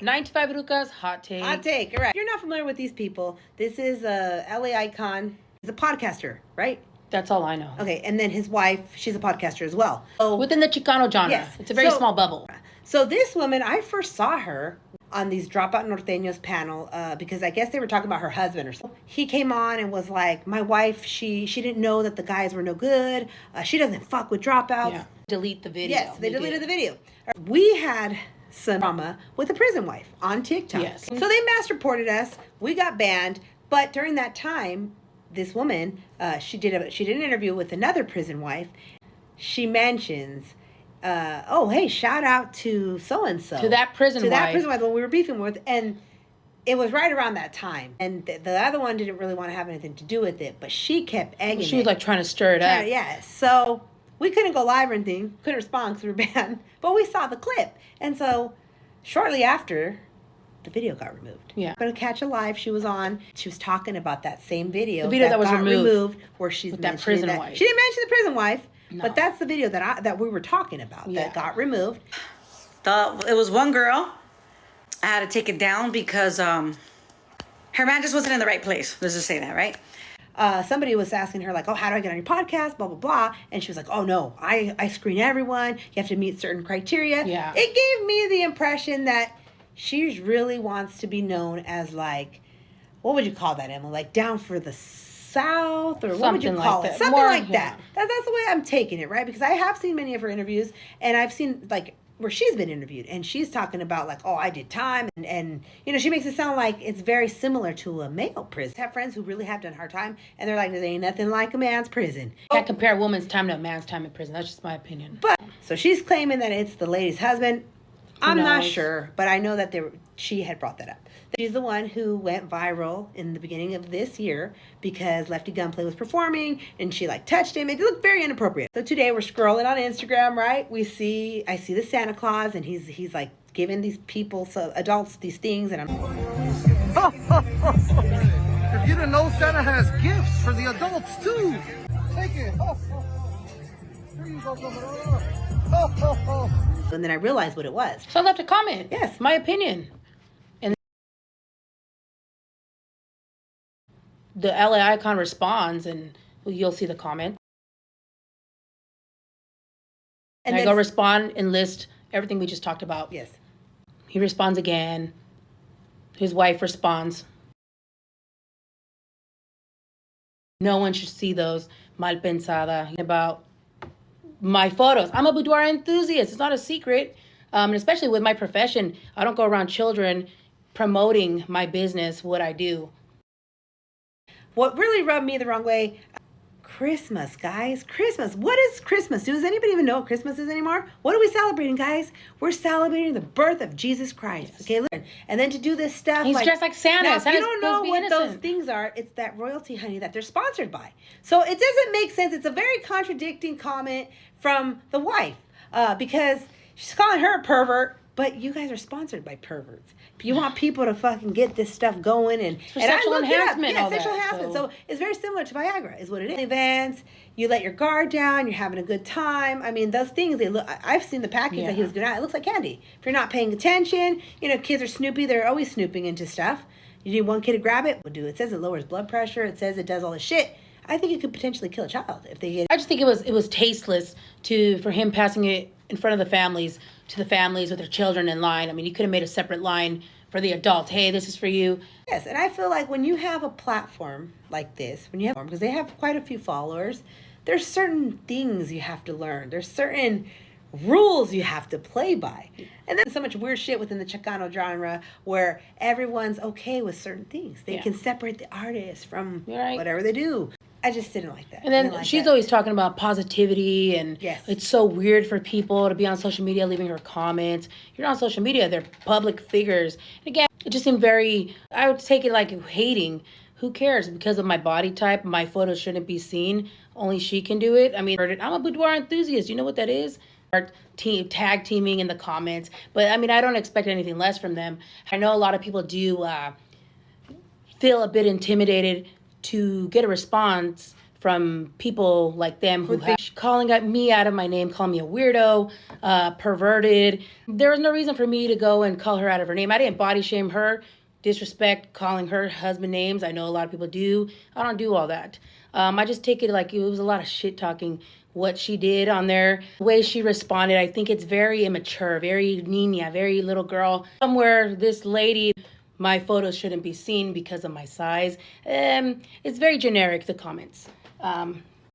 95 Rucas, hot take. Hot take, all right. If you're not familiar with these people, this is LA Eyekon. He's a podcaster, right? That's all I know. Okay, and then his wife, she's a podcaster as well. So, within the Chicano genre. Yes. It's a very small bubble. So this woman, I first saw her on these Dropout Norteños panel because I guess they were talking about her husband or something. He came on and was like, my wife, she didn't know that the guys were no good. She doesn't fuck with dropouts. Yeah. Delete the video. Yes, they deleted the video. We had some drama with a prison wife on TikTok. Yes. So they mass reported us. We got banned. But during that time, this woman, she did an interview with another prison wife. She mentions, oh, hey, shout out to so-and-so. To that prison wife. To that prison wife that we were beefing with. And it was right around that time. And the other one didn't really want to have anything to do with it. But she kept egging it. She was like trying to stir it up. Yeah. So we couldn't go live or anything. Couldn't respond because we were banned. But we saw the clip. And so shortly after, the video got removed. Yeah. Going to catch a live she was on. She was talking about that same video. The video that was removed where she's with that prison wife. She didn't mention the prison wife, no. But that's the video that we were talking about that got removed. It was one girl. I had to take it down because her man just wasn't in the right place. Let's just say that, right? Somebody was asking her, like, oh, how do I get on your podcast, blah, blah, blah. And she was like, oh, no, I screen everyone. You have to meet certain criteria. Yeah. It gave me the impression that she really wants to be known as, like, what would you call that, Emma? Like, down for the South? Or what would you call it? Something like that. That's the way I'm taking it, right? Because I have seen many of her interviews, and I've seen, like, where she's been interviewed, and she's talking about, like, oh, I did time, and you know, she makes it sound like it's very similar to a male prison. I have friends who really have done hard time, and they're like, there ain't nothing like a man's prison. Can't compare a woman's time to a man's time in prison. That's just my opinion. But, so she's claiming that it's the lady's husband. I'm not sure, but I know that she had brought that up. She's the one who went viral in the beginning of this year because Lefty Gunplay was performing and she like touched him. It looked very inappropriate. So today we're scrolling on Instagram, right? I see the Santa Claus and he's like giving these people, adults, these things, and I'm. If you didn't know, Santa has gifts for the adults too. Take it. Here you go, And then I realized what it was. So I left a comment. Yes. My opinion. And the LA Eyekon responds, and you'll see the comment. And I go respond and list everything we just talked about. Yes. He responds again. His wife responds. No one should see those. Mal pensada. About my photos. I'm a boudoir enthusiast. It's not a secret. And especially with my profession, I don't go around children promoting my business, what I do. What really rubbed me the wrong way, Christmas, guys. Christmas. What is Christmas? Does anybody even know what Christmas is anymore? What are we celebrating, guys? We're celebrating the birth of Jesus Christ. Yes. Okay, listen. And then to do this stuff. He's dressed like Santa. Now, if you don't know what those things are, it's that royalty, honey, that they're sponsored by. So it doesn't make sense. It's a very contradicting comment from the wife because she's calling her a pervert, but you guys are sponsored by perverts. You want people to fucking get this stuff going and sexual enhancement. Yeah, sexual enhancement. So it's very similar to Viagra, is what it is. Events, you let your guard down, you're having a good time. I mean, those things, they look. I've seen the package that he was giving out. It looks like candy. If you're not paying attention, you know, kids are snoopy. They're always snooping into stuff. You need one kid to grab it. Would do. It says it lowers blood pressure. It says it does all this shit. I think it could potentially kill a child if they get. I just think it was tasteless for him passing it in front of the families to the families with their children in line. I mean, he could have made a separate line for the adults. Hey, this is for you. Yes, and I feel like when you have a platform like this, because they have quite a few followers, there's certain things you have to learn. There's certain rules you have to play by. And then so much weird shit within the Chicano genre where everyone's okay with certain things. They can separate the artist from whatever they do. I just didn't like that. And then she's always talking about positivity and it's so weird for people to be on social media leaving her comments. You're on social media, they're public figures. And again, it just seemed I would take it like hating. Who cares? Because of my body type, my photos shouldn't be seen. Only she can do it. I mean, I'm a boudoir enthusiast. You know what that is? Tag teaming in the comments. But I mean, I don't expect anything less from them. I know a lot of people do feel a bit intimidated to get a response from people like them who are calling me out of my name, calling me a weirdo, perverted. There was no reason for me to go and call her out of her name. I didn't body shame her, disrespect calling her husband names. I know a lot of people do. I don't do all that. I just take it like it was a lot of shit talking what she did on there. The way she responded, I think it's very immature, very niña, very little girl. Somewhere this lady, my photos shouldn't be seen because of my size. It's very generic, the comments.